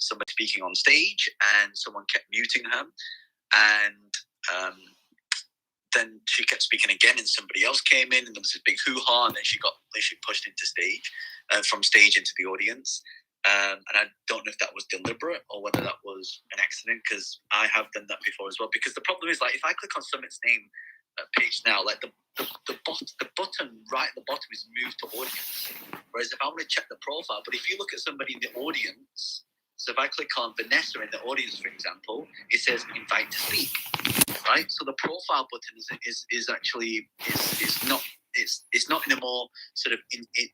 someone speaking on stage, and someone kept muting her, and then she kept speaking again, and somebody else came in, and there was this big hoo-ha, and then she got literally pushed into stage, from stage into the audience. And I don't know if that was deliberate or whether that was an accident, because I have done that before as well. Because the problem is, like, if I click on Summit's name page now, like the button right at the bottom is moved to audience. Whereas if I want to check the profile, but if you look at somebody in the audience, so if I click on Vanessa in the audience, for example, it says invite to speak, right? So the profile button is actually not, it's not in a more sort of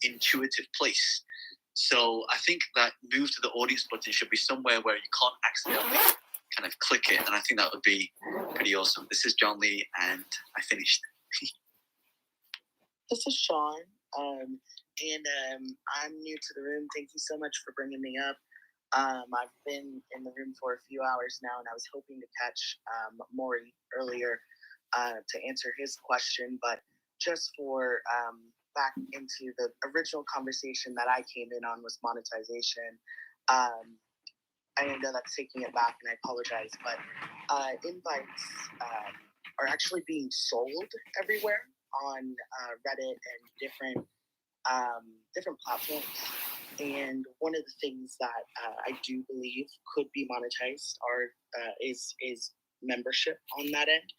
intuitive place. So I think that move to the audience button should be somewhere where you can't accidentally kind of click it, and I think that would be pretty awesome. This is John Lee, and I finished. This is Sean, and I'm new to the room. Thank you so much for bringing me up. I've been in the room for a few hours now, and I was hoping to catch Maury earlier to answer his question, but just for back into the original conversation that I came in on was monetization. I know that's taking it back, and I apologize, but invites are actually being sold everywhere on Reddit and different platforms. And one of the things that I do believe could be monetized is membership on that end.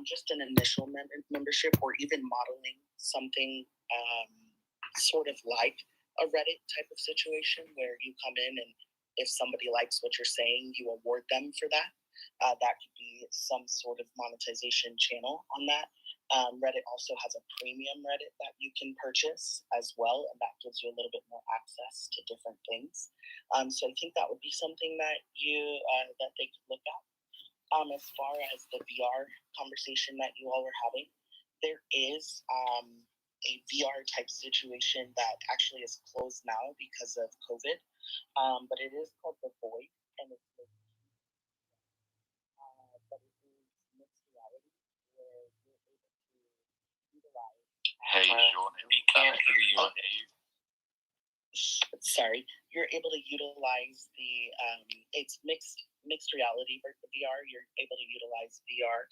Just an initial membership, or even modeling something sort of like a Reddit type of situation where you come in, and if somebody likes what you're saying, you award them for that. That could be some sort of monetization channel on that. Reddit also has a premium Reddit that you can purchase as well, and that gives you a little bit more access to different things. So I think that would be something that that they could look at. As far as the VR conversation that you all were having, there is a VR type situation that actually is closed now because of COVID, but it is called The Void, and it's but it is mixed reality where you're able to utilize. Hey, Sean, we can't hear you. Sorry, you're able to utilize it's mixed reality VR. You're able to utilize VR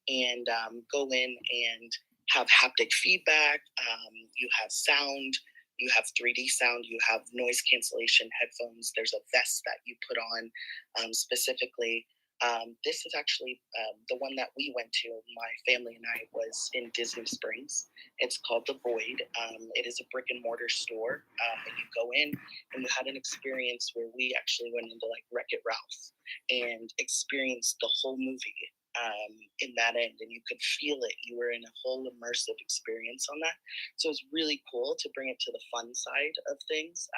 and go in and have haptic feedback. You have sound, you have 3D sound, you have noise cancellation headphones. There's a vest that you put on specifically. This is actually the one that we went to, my family and I, was in Disney Springs. It's called The Void. It is a brick and mortar store. And you go in, and you had an experience where we actually went into like Wreck-It Ralph and experienced the whole movie in that end, and you could feel it. You were in a whole immersive experience on that. So it was really cool to bring it to the fun side of things.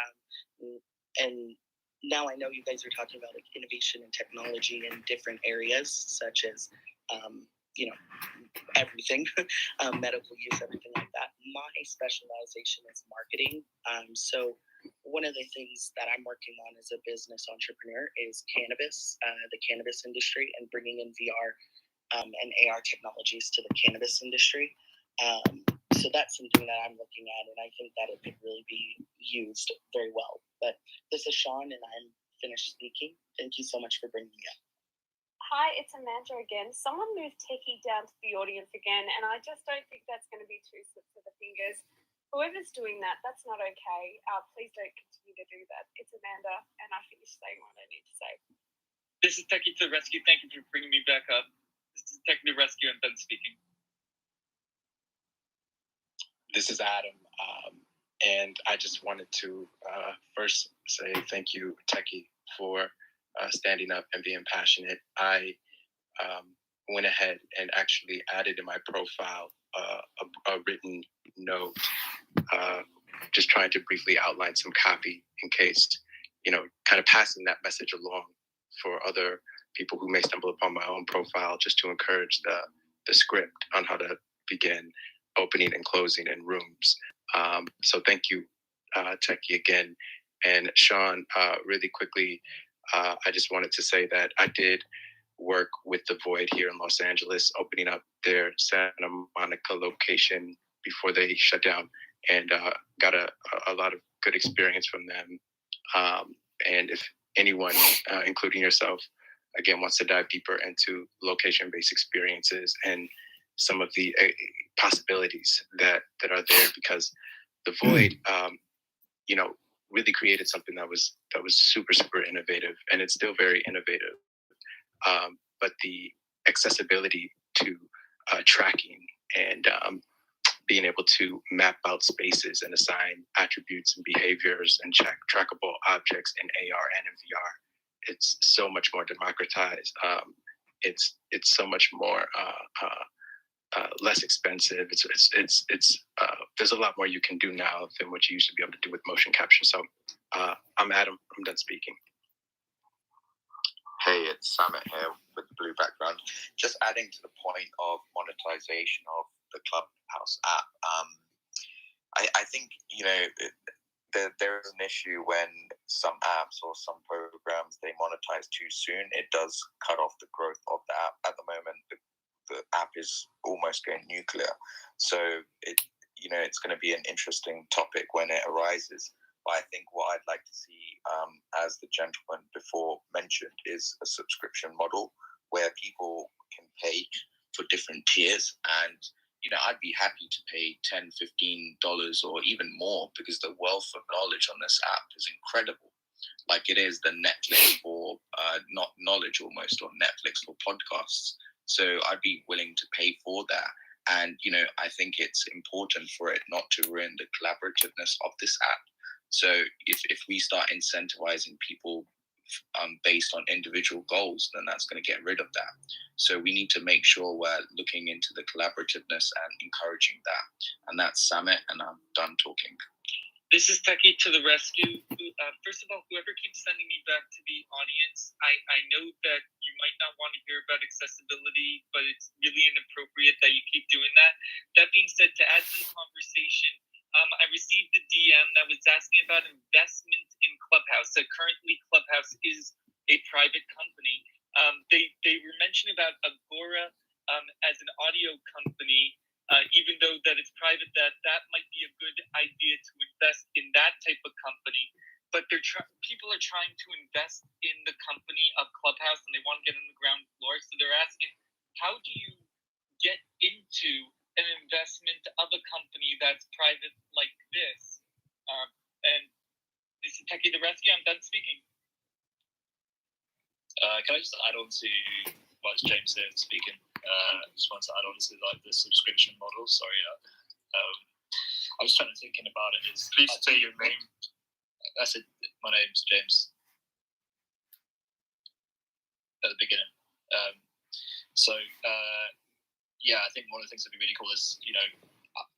And now I know you guys are talking about like innovation and technology in different areas, such as, everything, medical use, everything like that. My specialization is marketing. So one of the things that I'm working on as a business entrepreneur is cannabis, the cannabis industry, and bringing in VR and AR technologies to the cannabis industry. So that's something that I'm looking at, and I think that it could really be used very well. But this is Sean, and I'm finished speaking. Thank you so much for bringing me up. Hi, it's Amanda again. Someone moved Techie down to the audience again, and I just don't think that's going to be two slips of the fingers. Whoever's doing that, that's not okay. Please don't continue to do that. It's Amanda, and I finished saying what I need to say. This is Techie to the rescue. Thank you for bringing me back up. This is Techie to the rescue, and Ben speaking. This is Adam, and I just wanted to first say thank you, Techie, for standing up and being passionate. I went ahead and actually added in my profile a written note, just trying to briefly outline some copy in case, kind of passing that message along for other people who may stumble upon my own profile, just to encourage the script on how to begin opening and closing in rooms. So thank you, Techie, again. And Sean, really quickly, I just wanted to say that I did work with The Void here in Los Angeles, opening up their Santa Monica location before they shut down, and got a lot of good experience from them. And if anyone, including yourself, again, wants to dive deeper into location-based experiences and some of the possibilities that are there, because the Void, really created something that was super, super innovative, and it's still very innovative. But the accessibility to tracking and being able to map out spaces and assign attributes and behaviors and trackable objects in AR and in VR, it's so much more democratized. It's so much more less expensive. It's there's a lot more you can do now than what you used to be able to do with motion capture. So I'm Adam. I'm done speaking. Hey, it's Samit here with the blue background. Just adding to the point of monetization of the Clubhouse app. I think, there's an issue when some apps or some programs, they monetize too soon. It does cut off the growth of the app. At the moment, the app is almost going nuclear. So it's going to be an interesting topic when it arises. But I think what I'd like to see, as the gentleman before mentioned, is a subscription model where people can pay for different tiers. And, I'd be happy to pay $10, $15 or even more, because the wealth of knowledge on this app is incredible. Like it is the Netflix for not knowledge almost, or Netflix for podcasts. So I'd be willing to pay for that. And, I think it's important for it not to ruin the collaborativeness of this app. So if we start incentivizing people based on individual goals, then that's going to get rid of that. So we need to make sure we're looking into the collaborativeness and encouraging that. And that's Samit, and I'm done talking. This is Techie to the rescue. First of all, whoever keeps sending me back to the audience, I know that you might not want to hear about accessibility, but it's really inappropriate that you keep doing that. That being said, to add to the conversation, I received a DM that was asking about investment in Clubhouse. So currently Clubhouse is a private company. They were mentioning about Agora as an audio company, even though that it's private, that might be a good idea to invest in that type of company. But people are trying to invest in the company of Clubhouse, and they want to get on the ground floor. So they're asking, how do you get into an investment of a company that's private like this? And this is Techie the Rescue. I'm done speaking. Can I just add on to what James here speaking? Just want to add on to the subscription model. Sorry, I was trying to thinking about it. Please say your name. I said my name's James at the beginning. Yeah, I think one of the things that'd be really cool is,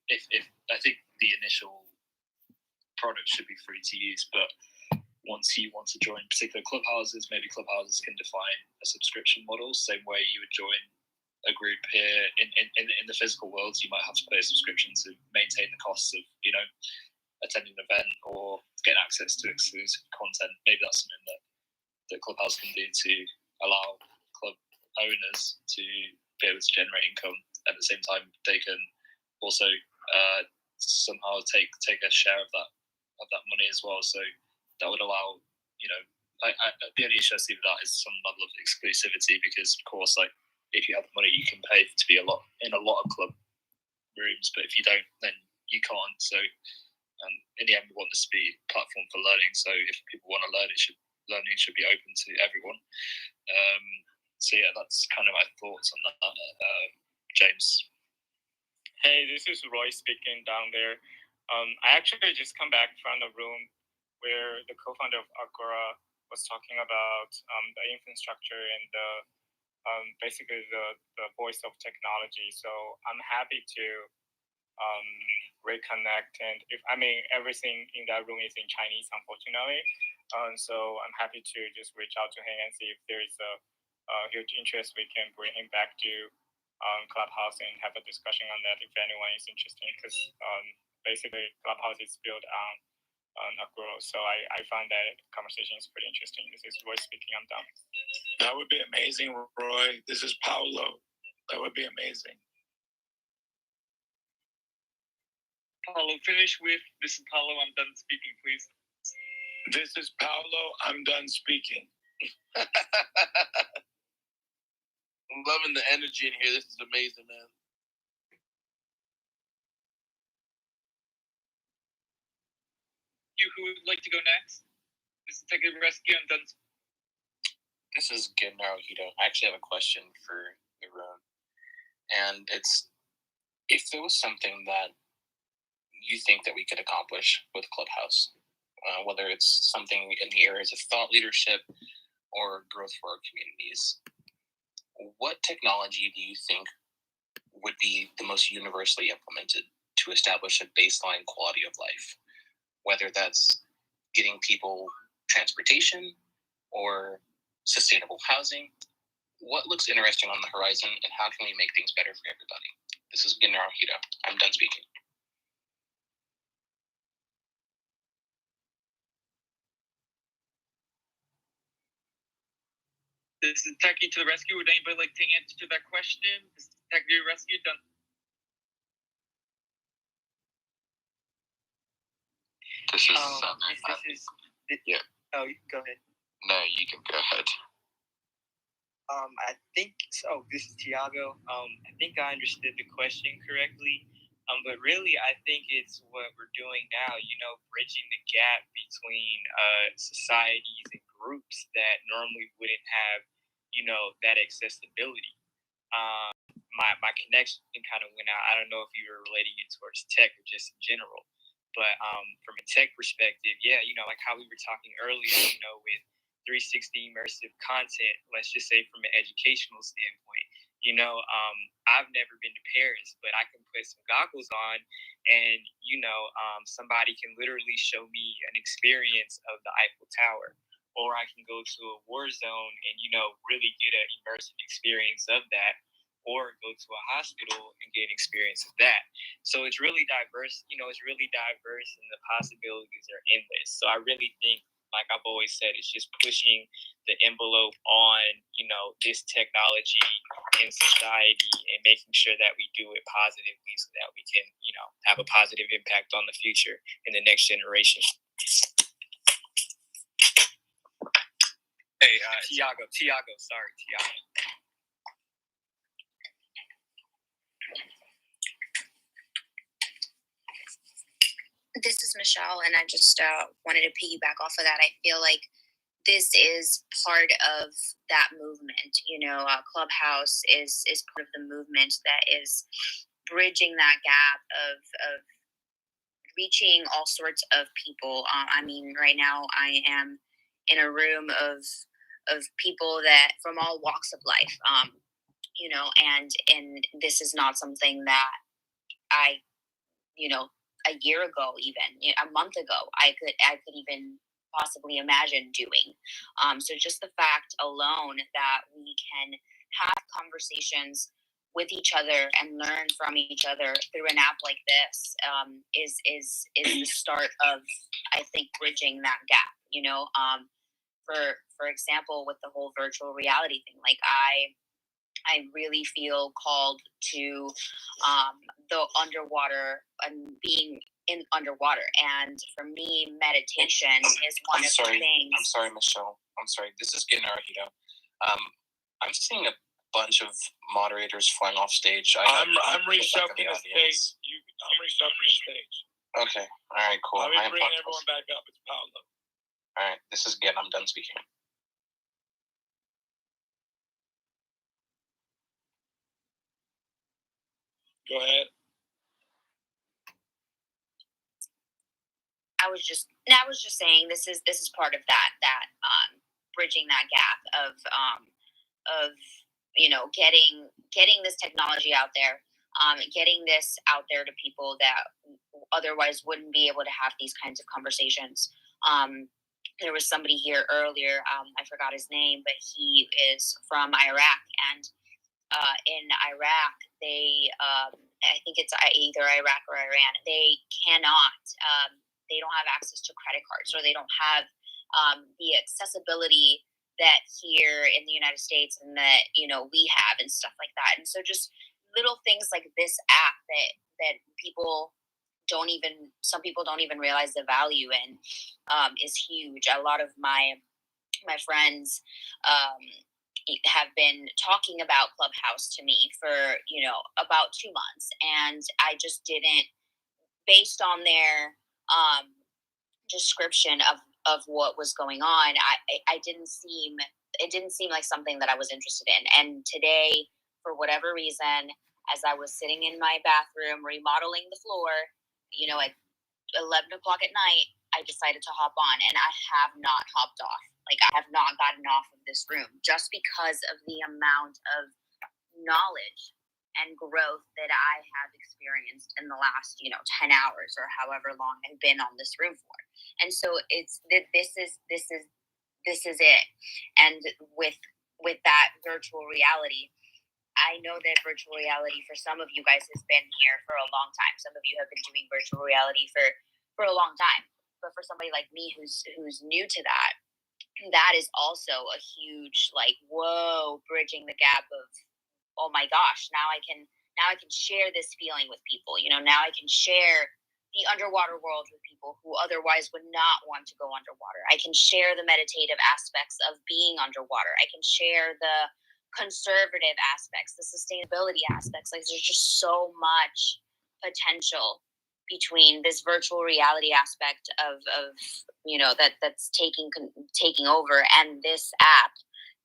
if I think the initial product should be free to use, but once you want to join particular clubhouses, maybe clubhouses can define a subscription model, same way you would join a group here in the physical world. You might have to pay a subscription to maintain the costs of, attending an event or getting access to exclusive content. Maybe that's something that Clubhouse can do to allow club owners to be able to generate income. At the same time, they can also somehow take a share of that money as well. So that would allow, the only issue I see with that is some level of exclusivity, because of course, like, if you have money, you can pay to be in a lot of club rooms, but if you don't, then you can't. So in the end, we want this to be a platform for learning. So if people want to learn, learning should be open to everyone. So yeah, that's kind of my thoughts on that. James. Hey, this is Roy speaking down there. I actually just come back from the room where the co-founder of Agora was talking about the infrastructure and basically the voice of technology. So I'm happy to reconnect, and everything in that room is in Chinese, unfortunately. So I'm happy to just reach out to him and see if there is a huge interest we can bring him back to Clubhouse and have a discussion on that if anyone is interested, because basically Clubhouse is built on Agora. So I find that conversation is pretty interesting. This is Roy speaking. I'm done. That would be amazing, Roy. This is Paolo. That would be amazing. Paulo, finish with, this is Paulo, I'm done speaking, please. This is Paolo. I'm done speaking. I'm loving the energy in here. This is amazing, man. You who would like to go next? This is Take a Rescue. I'm done. This is Good Naruhito. I actually have a question for the room. And it's, if there was something that you think that we could accomplish with Clubhouse, whether it's something in the areas of thought leadership or growth for our communities, what technology do you think would be the most universally implemented to establish a baseline quality of life? Whether that's getting people transportation or sustainable housing, what looks interesting on the horizon, and how can we make things better for everybody? This is Gennaro Hito. I'm done speaking. This is Techie to the rescue. Would anybody like to answer that question? This is Techie to the rescue. Done. This is yeah. Oh, you can go ahead. No, you can go ahead. I think so. This is Tiago. I think I understood the question correctly. But really, I think it's what we're doing now. You know, bridging the gap between societies and groups that normally wouldn't have, you know, that accessibility. My connection kind of went out. I don't know if you were relating it towards tech or just in general. But from a tech perspective, yeah, you know, like how we were talking earlier, you know, with 360 immersive content, let's just say from an educational standpoint, you know, I've never been to Paris, but I can put some goggles on and, you know, somebody can literally show me an experience of the Eiffel Tower. Or I can go to a war zone and, you know, really get an immersive experience of that. Or go to a hospital and get an experience of that. So it's really diverse, you know, it's really diverse and the possibilities are endless. So I really think, like I've always said, it's just pushing the envelope on, you know, this technology in society and making sure that we do it positively so that we can, you know, have a positive impact on the future and the next generation. Hey, Tiago, sorry, Tiago. This is Michelle, and I just wanted to piggyback off of that. I feel like this is part of that movement. You know, Clubhouse is part of the movement that is bridging that gap of reaching all sorts of people. I mean, right now I am in a room of people that from all walks of life. You know, and this is not something that I, you know, a year ago, even a month ago, I could even possibly imagine doing. So just the fact alone that we can have conversations with each other and learn from each other through an app like this is the start of, I think, bridging that gap. You know, for example, with the whole virtual reality thing, like I really feel called to the underwater and being in underwater. And for me, meditation is one of the things. I'm sorry, Michelle. I'm sorry. This is Gennaro Hito. I'm seeing a bunch of moderators flying off stage. I'm reshuffling the stage. I'm reshuffling the stage. Okay. All right, cool. I'll be bringing everyone back up. It's Paolo. All right. This is Gen. I'm done speaking. Go ahead. I was just saying this is part of that bridging that gap of you know getting this technology out there, getting this out there to people that otherwise wouldn't be able to have these kinds of conversations. There was somebody here earlier, I forgot his name, but he is from Iraq, and in Iraq they I think it's either Iraq or Iran, they cannot they don't have access to credit cards, or they don't have the accessibility that here in the United States and that, you know, we have and stuff like that. And so just little things like this app that people some people don't even realize the value in is huge. A lot of my friends have been talking about Clubhouse to me for about 2 months, and I just didn't, based on their description of what was going on, it didn't seem like something that I was interested in. And today, for whatever reason, as I was sitting in my bathroom remodeling the floor, at 11 o'clock at night, I decided to hop on, and I have not hopped off. Like, I have not gotten off of this room just because of the amount of knowledge and growth that I have experienced in the last, 10 hours or however long I've been on this room for. And so this is it. And with that virtual reality, I know that virtual reality for some of you guys has been here for a long time. Some of you have been doing virtual reality for a long time. But for somebody like me who's new to that is also a huge, like, whoa, bridging the gap of, oh my gosh, now I can share this feeling with people. Now I can share the underwater world with people who otherwise would not want to go underwater. I can share the meditative aspects of being underwater. I can share the conservative aspects, the sustainability aspects. Like, there's just so much potential between this virtual reality aspect of that's taking over, and this app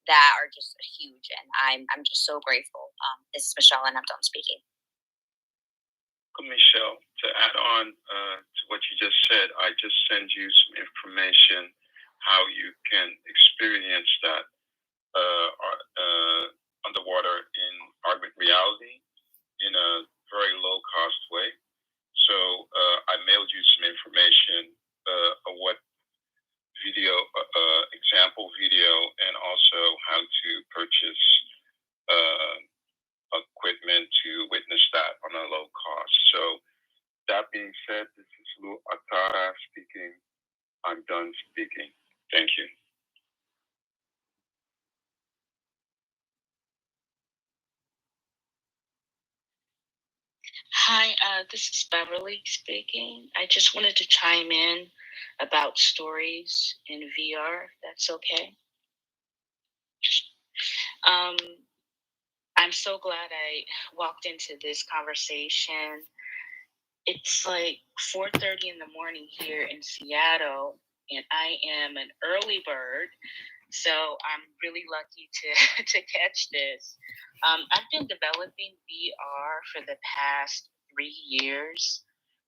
that are just huge. And I'm just so grateful. This is Michelle, and I'm done speaking. Michelle, to add on to what you just said, I just send you some information how you can experience that underwater in augmented reality in a very low cost way. So I mailed you some information of what video, example video, and also how to purchase equipment to witness that on a low cost. So that being said, this is Lou Atara speaking. I'm done speaking. Thank you. Hi, this is Beverly speaking. I just wanted to chime in about stories in VR, if that's okay. I'm so glad I walked into this conversation. It's like 4:30 in the morning here in Seattle, and I am an early bird, so I'm really lucky to catch this. I've been developing VR for the past 3 years.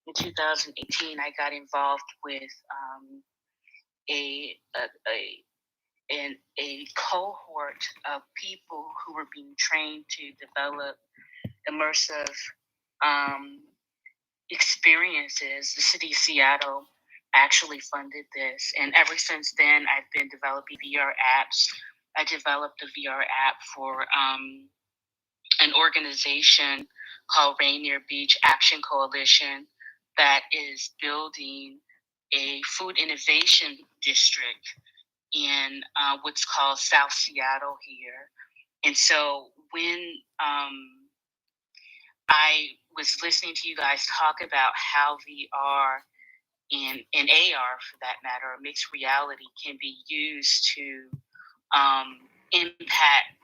In 2018, I got involved with a cohort of people who were being trained to develop immersive experiences. The city of Seattle actually funded this, and ever since then, I've been developing VR apps. I developed a VR app for an organization called Rainier Beach Action Coalition that is building a food innovation district in what's called South Seattle here. And so when I was listening to you guys talk about how VR and AR, for that matter, or mixed reality, can be used to impact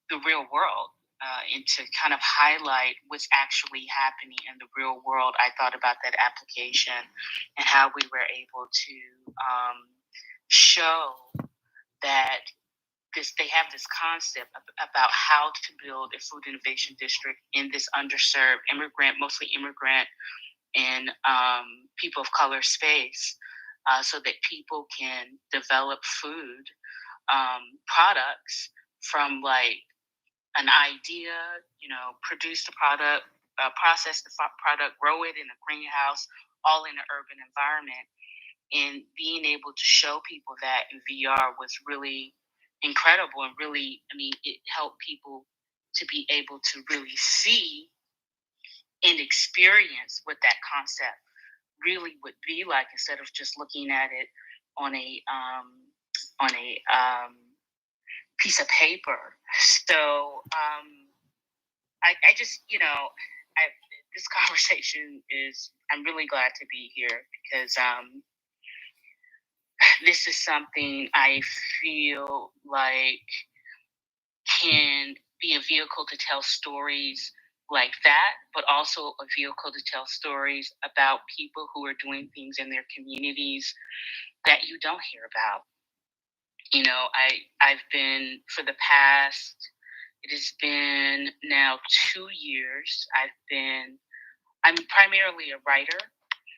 the real world and to kind of highlight what's actually happening in the real world, I thought about that application and how we were able to show that they have this concept about how to build a food innovation district in this underserved mostly immigrant and people of color space, so that people can develop food products from like an idea, produce the product, process the product, grow it in a greenhouse, all in an urban environment. And being able to show people that in VR was really incredible, and really, it helped people to be able to really see and experience what that concept really would be like, instead of just looking at it on a piece of paper. So I just, this conversation I'm really glad to be here because this is something I feel like can be a vehicle to tell stories like that, but also a vehicle to tell stories about people who are doing things in their communities that you don't hear about. You know, I've been, for the past, it has been now 2 years, I'm primarily a writer,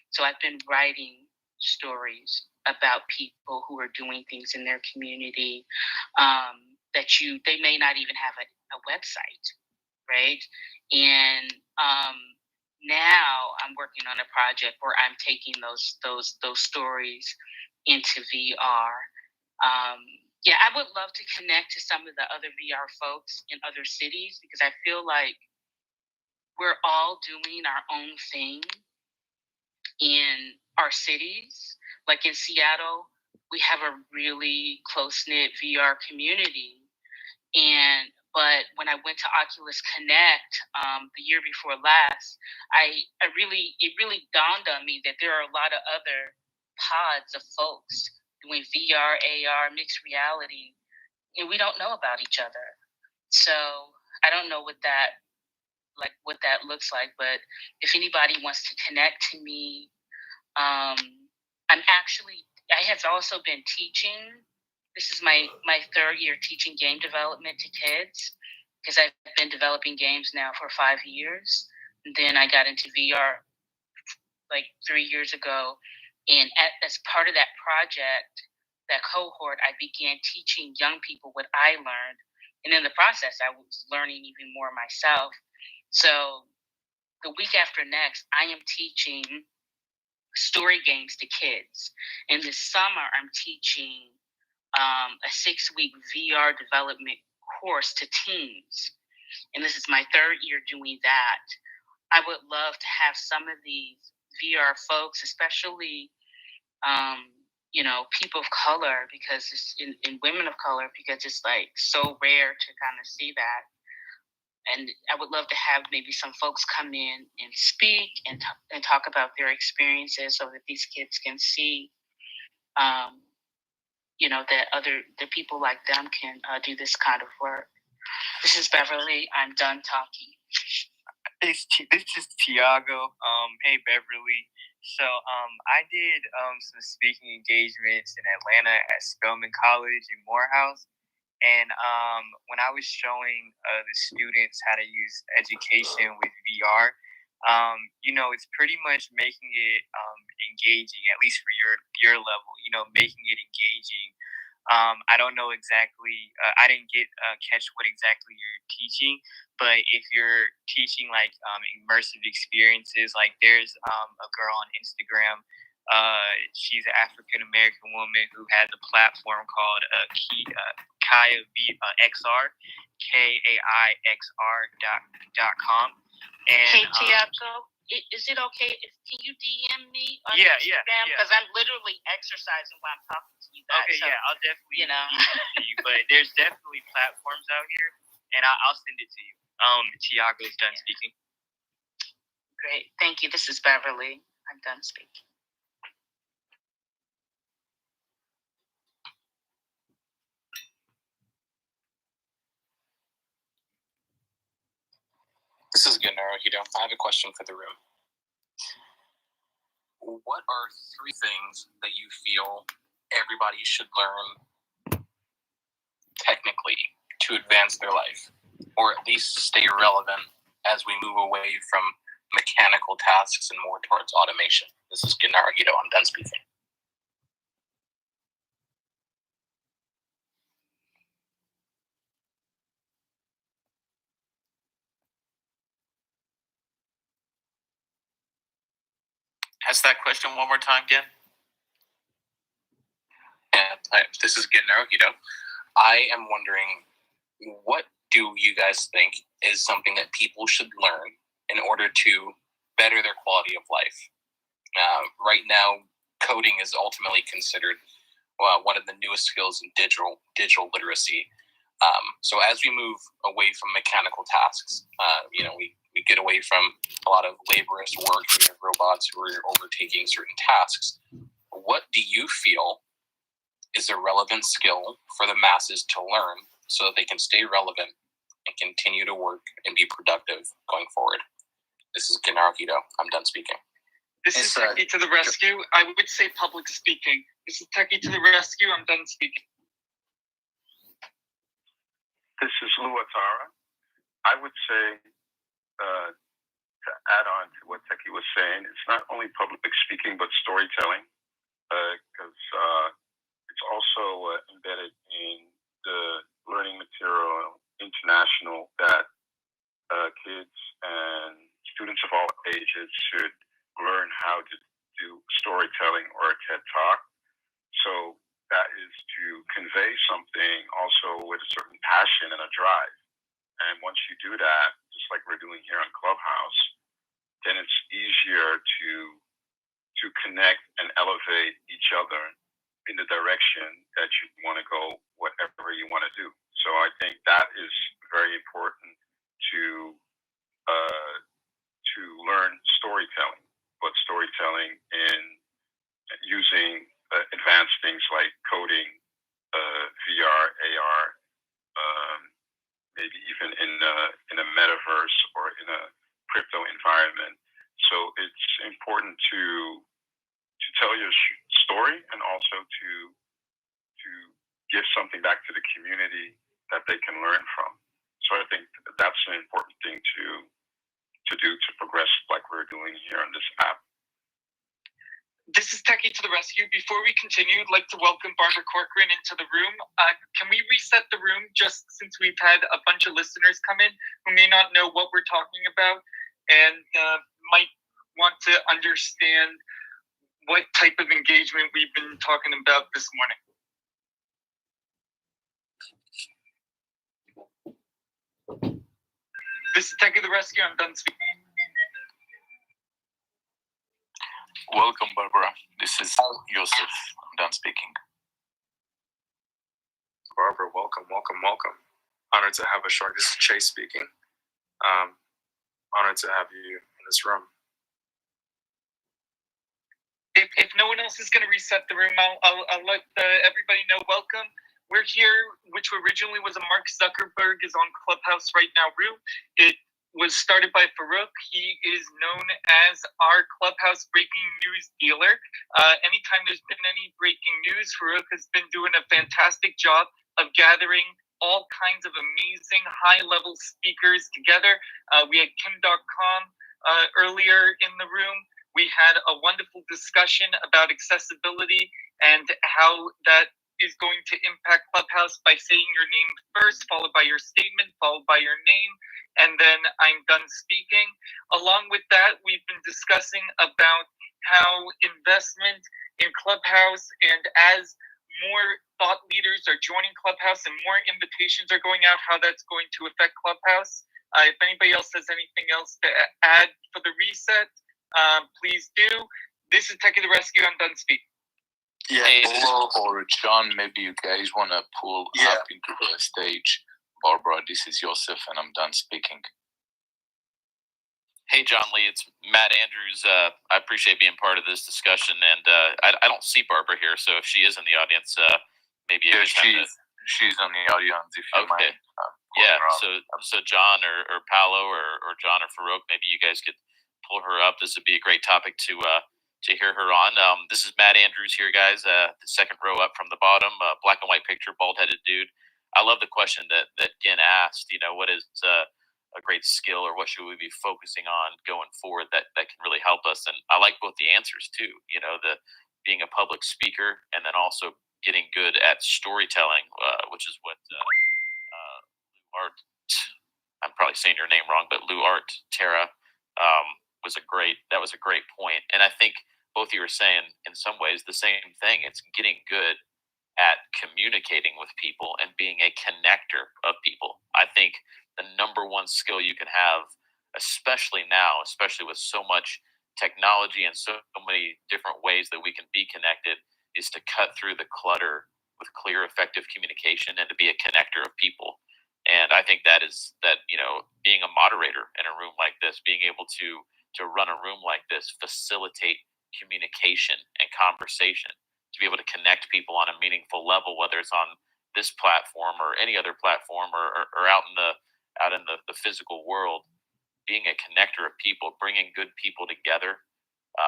so I've been writing stories about people who are doing things in their community that they may not even have a website, right? And now I'm working on a project where I'm taking those stories into VR. Yeah, I would love to connect to some of the other VR folks in other cities because I feel like we're all doing our own thing in our cities. Like in Seattle, we have a really close-knit VR community. But when I went to Oculus Connect the year before last, it really dawned on me that there are a lot of other pods of folks doing VR, AR, mixed reality, and we don't know about each other. So I don't know what that looks like, but if anybody wants to connect to me, I have also been teaching. This is my 3rd year teaching game development to kids because I've been developing games now for 5 years. And then I got into VR like 3 years ago. And as part of that project, that cohort, I began teaching young people what I learned. And in the process, I was learning even more myself. So the week after next, I am teaching story games to kids. And this summer, I'm teaching a 6-week VR development course to teens. And this is my 3rd year doing that. I would love to have some of these VR folks, especially, people of color, because it's in women of color, because it's like so rare to kind of see that. And I would love to have maybe some folks come in and speak and talk about their experiences so that these kids can see, that people like them can do this kind of work. This is Beverly. I'm done talking. This is Tiago. Hey, Beverly. So I did some speaking engagements in Atlanta at Spelman College in Morehouse. And when I was showing the students how to use education with VR, it's pretty much making it engaging, at least for your level, making it engaging. I don't know exactly, I didn't catch what exactly you're teaching, but if you're teaching like immersive experiences, like there's a girl on Instagram, she's an African-American woman who has a platform called Kaya XR, KAIXR.com. And, hey, Tiago, is it okay? Can you DM me on Instagram? Because I'm literally exercising while I'm talking to you guys. Okay, so, I'll definitely email it to you. But there's definitely platforms out here, and I'll send it to you. Tiago's done speaking. Great. Thank you. This is Beverly. I'm done speaking. This is Gennaro Hito. I have a question for the room. What are 3 things that you feel everybody should learn technically to advance their life, or at least stay relevant as we move away from mechanical tasks and more towards automation? This is Gennaro Hito. I'm done speaking. Ask that question one more time, Gen. And this is Gennaro Hito. I am wondering, what do you guys think is something that people should learn in order to better their quality of life? Right now, coding is ultimately considered one of the newest skills in digital literacy. So as we move away from mechanical tasks, we we get away from a lot of laborious work and robots who are overtaking certain tasks. What do you feel is a relevant skill for the masses to learn so that they can stay relevant and continue to work and be productive going forward? This is Gennaro Hito. I'm done speaking. This is Techie to the rescue. I would say public speaking. This is Techie to the rescue. I'm done speaking. This is Lou Atara. I would say, to add on to what Techie was saying, it's not only public speaking, but storytelling, because it's also embedded in the learning material international that kids and students of all ages should learn how to do storytelling or a TED Talk. So that is to convey something also with a certain passion and a drive. And once you do that, just like we're doing here on Clubhouse, then it's easier to connect and elevate each other in the direction that you want to go, whatever you want to do. So I think that is very important to learn storytelling, but storytelling in using advanced things like coding, VR, AR, maybe even in a metaverse or in a crypto environment. So it's important to tell your story and also to give something back to the community that they can learn from. So I think that's an important thing to do to progress like we're doing here on this app. This is Techie to the rescue. Before we continue, I'd like to welcome Barbara Corcoran into the room. Can we reset the room just since we've had a bunch of listeners come in who may not know what we're talking about and might want to understand what type of engagement we've been talking about this morning? This is Techie to the rescue. I'm done speaking. Welcome, Barbara. This is Joseph. I'm done speaking. Barbara, welcome. Honored to have a shark. This is Chase speaking. Honored to have you in this room. If no one else is going to reset the room, I'll let everybody know. Welcome. We're here, which originally was a Mark Zuckerberg is on Clubhouse right now room. It was started by Farouk. He is known as our Clubhouse breaking news dealer. Anytime there's been any breaking news, Farouk has been doing a fantastic job of gathering all kinds of amazing high-level speakers together. We had Kim.com earlier in the room. We had a wonderful discussion about accessibility and how that is going to impact Clubhouse by saying your name first, followed by your statement, followed by your name, and then I'm done speaking. Along with that, we've been discussing about how investment in Clubhouse, and as more thought leaders are joining Clubhouse and more invitations are going out, how that's going to affect Clubhouse. If anybody else has anything else to add for the reset, please do. This is Techie the Rescue. I'm done speaking. Yeah, Paul or John, maybe you guys want to pull up into the stage. Barbara, this is Joseph, and I'm done speaking. Hey, John Lee, it's Matt Andrews. I appreciate being part of this discussion, and I don't see Barbara here, so if she is in the audience, maybe she's on the audience. If you mind. So John or Paolo or John or Farouk, maybe you guys could pull her up. This would be a great topic to hear her on. This is Matt Andrews here, guys. The second row up from the bottom, black and white picture, bald-headed dude. I love the question that Gin asked. What is a great skill, or what should we be focusing on going forward that can really help us? And I like both the answers too. The being a public speaker, and then also getting good at storytelling, which is what Lou Art. I'm probably saying your name wrong, but Lou Art Tara was a great point. And I think both of you are saying in some ways the same thing. It's getting good at communicating with people and being a connector of people. I think the number one skill you can have, especially now, especially with so much technology and so many different ways that we can be connected, is to cut through the clutter with clear, effective communication and to be a connector of people. And I think that being a moderator in a room like this, being able to run a room like this, facilitate communication and conversation, to be able to connect people on a meaningful level, whether it's on this platform or any other platform or out in the physical world, being a connector of people, bringing good people together,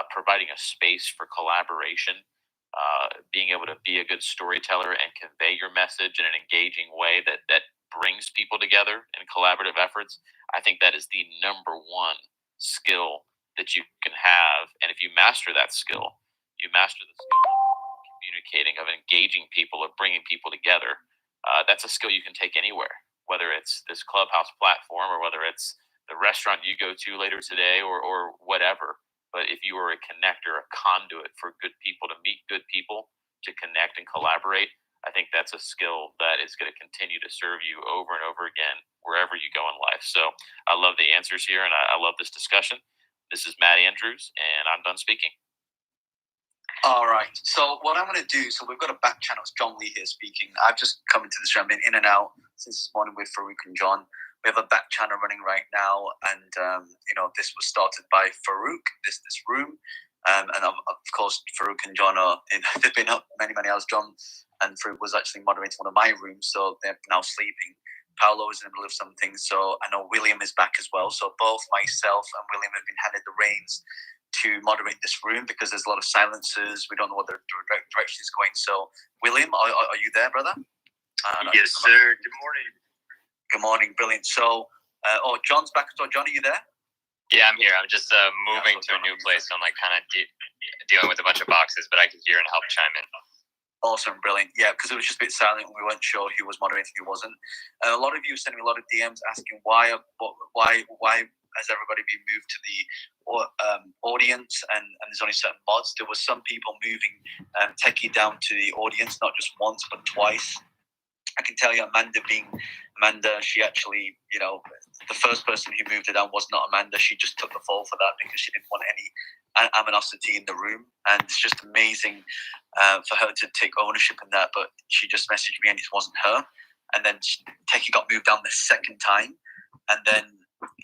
providing a space for collaboration, being able to be a good storyteller and convey your message in an engaging way that brings people together in collaborative efforts. I think that is the number one skill that you can have. And if you master that skill, you master the skill of communicating, of engaging people, of bringing people together. That's a skill you can take anywhere, whether it's this Clubhouse platform or whether it's the restaurant you go to later today or whatever. But if you are a connector, a conduit for good people to meet good people, to connect and collaborate, I think that's a skill that is going to continue to serve you over and over again wherever you go in life. So I love the answers here, and I love this discussion. This is Matt Andrews, and I'm done speaking. All right. So what I'm going to do, so we've got a back channel. It's John Lee here speaking. I've just come into this room, been in and out since this morning with Farouk and John. We have a back channel running right now, and this was started by Farouk, this room. And of course, Farouk and John they've been up many hours. John and Farouk was actually moderating one of my rooms, so they're now sleeping. Paolo is in the middle of something, so I know William is back as well. So both myself and William have been handed the reins to moderate this room because there's a lot of silences. We don't know what the direction is going. So, William, are you there, brother? Yes, sir. Good morning. Good morning. Brilliant. So, John's back. So, John, are you there? Yeah, I'm here. I'm just moving to a new place, so I'm like kind of dealing with a bunch of boxes, but I can hear and help chime in. Awesome, brilliant. Yeah, because it was just a bit silent and we weren't sure who was moderating, who wasn't. A lot of you sent me a lot of DMs asking why has everybody been moved to the audience and there's only certain mods. There were some people moving Techie down to the audience, not just once but twice. I can tell you, Amanda, she actually, the first person who moved her down was not Amanda. She just took the fall for that because she didn't want any animosity in the room. And it's just amazing for her to take ownership in that. But she just messaged me and it wasn't her. And then Techie got moved down the second time. And then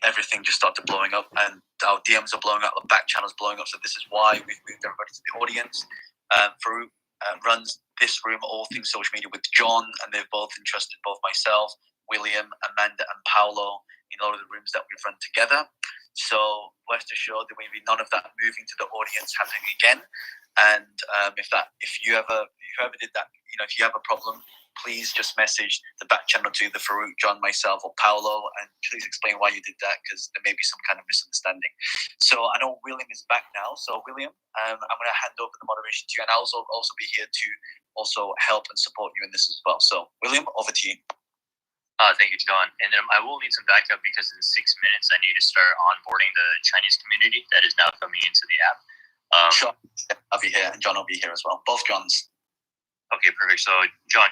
everything just started blowing up. And our DMs are blowing up, our back channel's blowing up. So this is why we've moved everybody to the audience. Farouk runs this room, All Things Social Media, with John, and they've both entrusted both myself, William, Amanda, and Paolo in all of the rooms that we've run together. So rest assured there will be none of that moving to the audience happening again. And if you ever did that, if you have a problem, please just message the back channel to the Farouk, John, myself, or Paolo, and please explain why you did that, because there may be some kind of misunderstanding. So I know William is back now. So William, I'm going to hand over the moderation to you, and I'll also be here to also help and support you in this as well. So William, over to you. Thank you, John. And then I will need some backup because in 6 minutes I need to start onboarding the Chinese community that is now coming into the app. Sure. I'll be here, and John will be here as well. Both Johns. Okay, perfect. So, John,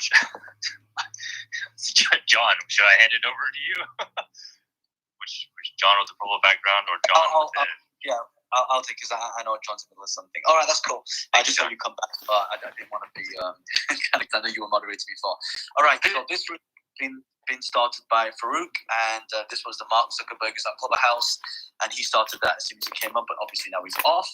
John, should I hand it over to you? which John with the purple background or John with the... Yeah, I'll take because I know John's in the middle of something. All right, that's cool. I just saw you come back, but I didn't want to be... I know you were moderating before. All right, so this room has been started by Farouk, and this was the Mark Zuckerberg is at Clubhouse, and he started that as soon as he came up, but obviously now he's off.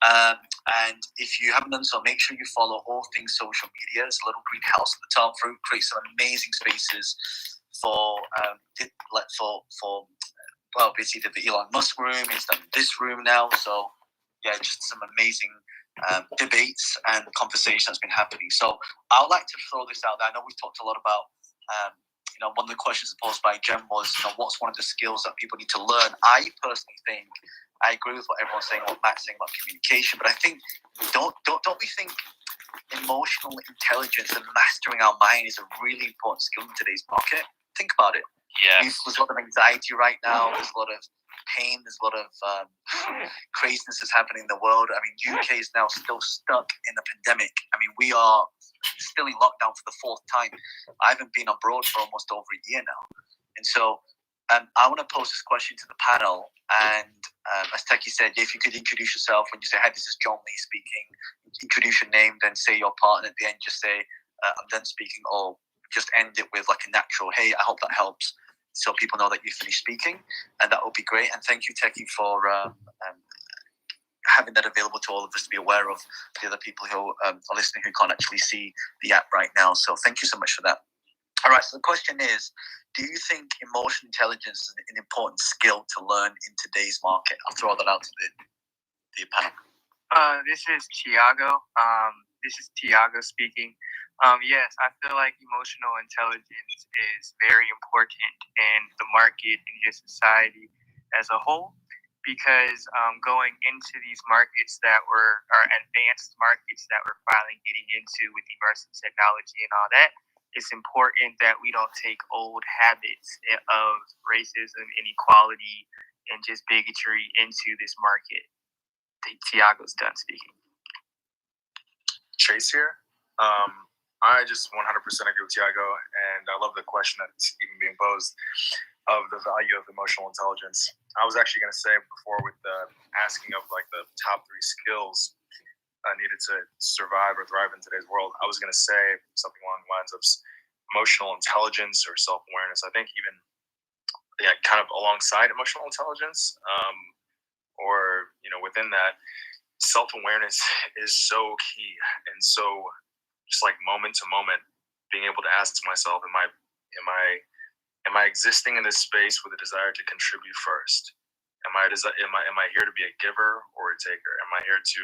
And if you haven't done so, make sure you follow All Things Social Media. It's a little green house at the top. Farouk creates some amazing spaces for basically the Elon Musk room. He's done this room now. So yeah, just some amazing debates and conversation that's been happening. So I would like to throw this out there. I know we've talked a lot about one of the questions posed by Jem was, what's one of the skills that people need to learn? I personally think I agree with what everyone's saying, what Matt's saying about communication, but I think don't we think emotional intelligence and mastering our mind is a really important skill in today's market? Think about it. Yeah. There's a lot of anxiety right now. There's a lot of pain. There's a lot of craziness that's happening in the world. I mean, UK is now still stuck in the pandemic. I mean, we are still in lockdown for the 4th time. I haven't been abroad for almost over a year now. And so I want to pose this question to the panel. And as Techie said, if you could introduce yourself when you say, hi, this is John Lee speaking, introduce your name, then say your part, and at the end just say, I'm done speaking, or just end it with like a natural, hey, I hope that helps, so people know that you finished speaking, and that would be great. And thank you, Teki, for having that available to all of us to be aware of the other people who are listening who can't actually see the app right now. So thank you so much for that. All right, so the question is, do you think emotional intelligence is an important skill to learn in today's market? I'll throw that out to the panel. This is Tiago. This is Tiago speaking. Yes, I feel like emotional intelligence is very important in the market and just society as a whole, because going into these markets that are advanced markets that we're finally getting into with immersive technology and all that, it's important that we don't take old habits of racism, inequality, and just bigotry into this market. Tiago's done speaking. Chase here. I just 100% agree with Tiago, and I love the question that's even being posed of the value of emotional intelligence. I was actually going to say before with the asking of like the top 3 skills needed to survive or thrive in today's world, I was going to say something along the lines of emotional intelligence or self-awareness. I think even kind of alongside emotional intelligence, or within that, self-awareness is so key, and so just like moment to moment, being able to ask myself, am I existing in this space with a desire to contribute first? Am I here to be a giver or a taker? Am I here to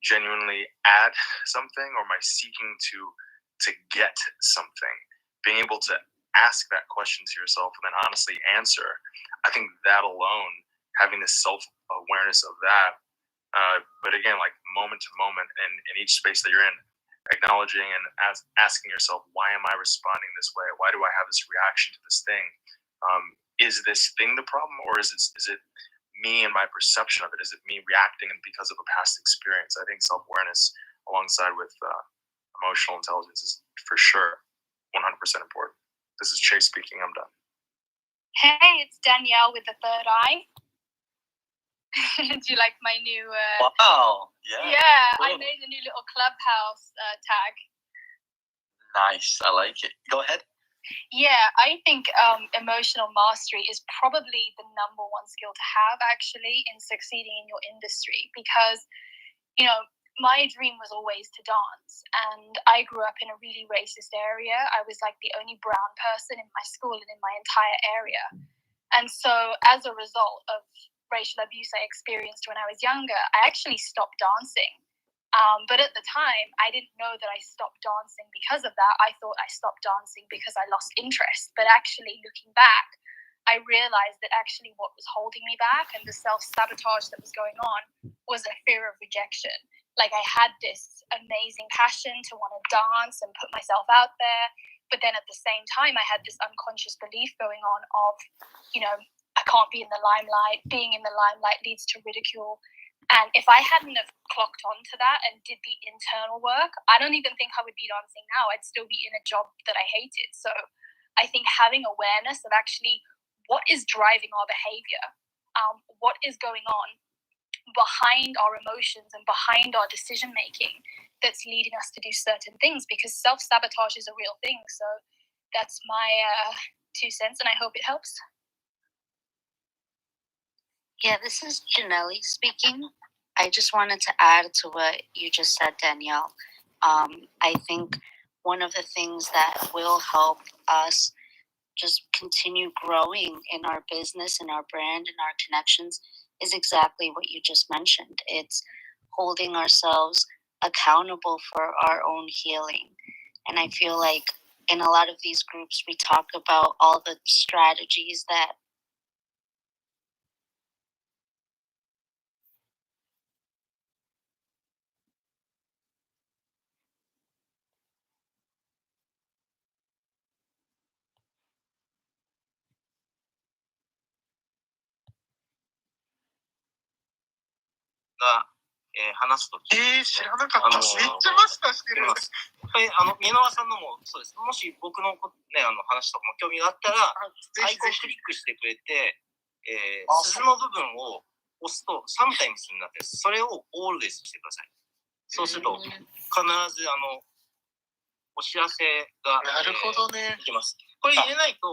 genuinely add something, or am I seeking to get something? Being able to ask that question to yourself and then honestly answer, I think that alone, having this self-awareness of that, but again, like moment to moment in each space that you're in, acknowledging and asking yourself, why am I responding this way? Why do I have this reaction to this thing? Is this thing the problem, or is it me and my perception of it? Is it me reacting because of a past experience? I think self-awareness alongside with emotional intelligence is for sure 100% important. This is Chase speaking. I'm done. Hey, it's Danielle with the third eye. Do you like my new... Wow, yeah. Yeah, cool. I made a new little Clubhouse tag. Nice, I like it. Go ahead. Yeah, I think emotional mastery is probably the number one skill to have, actually, in succeeding in your industry. Because, my dream was always to dance. And I grew up in a really racist area. I was like the only brown person in my school and in my entire area. And so as a result of racial abuse I experienced when I was younger, I actually stopped dancing. But at the time, I didn't know that I stopped dancing because of that. I thought I stopped dancing because I lost interest. But actually, looking back, I realized that actually what was holding me back and the self-sabotage that was going on was a fear of rejection. Like, I had this amazing passion to want to dance and put myself out there. But then at the same time, I had this unconscious belief going on of, I can't be in the limelight. Being in the limelight leads to ridicule. And if I hadn't have clocked onto that and did the internal work, I don't even think I would be dancing now. I'd still be in a job that I hated. So I think having awareness of actually what is driving our behavior, what is going on behind our emotions and behind our decision making that's leading us to do certain things, because self-sabotage is a real thing. So that's my 2 cents, and I hope it helps. Yeah, this is Janelle speaking. I just wanted to add to what you just said, Danielle. I think one of the things that will help us just continue growing in our business and our brand and our connections is exactly what you just mentioned. It's holding ourselves accountable for our own healing. And I feel like in a lot of these groups, we talk about all the strategies that話すとき、知らなかった。めっちゃマスターしてる。宮川さんのもそうです。もし僕のね話とかも興味があったら、アイコンクリックしてくれて、鈴の部分を押すとサムタイムスになってる。それをオールデイズしてください。そうすると必ずお知らせが、なるほどね。いきます。これ入れないと、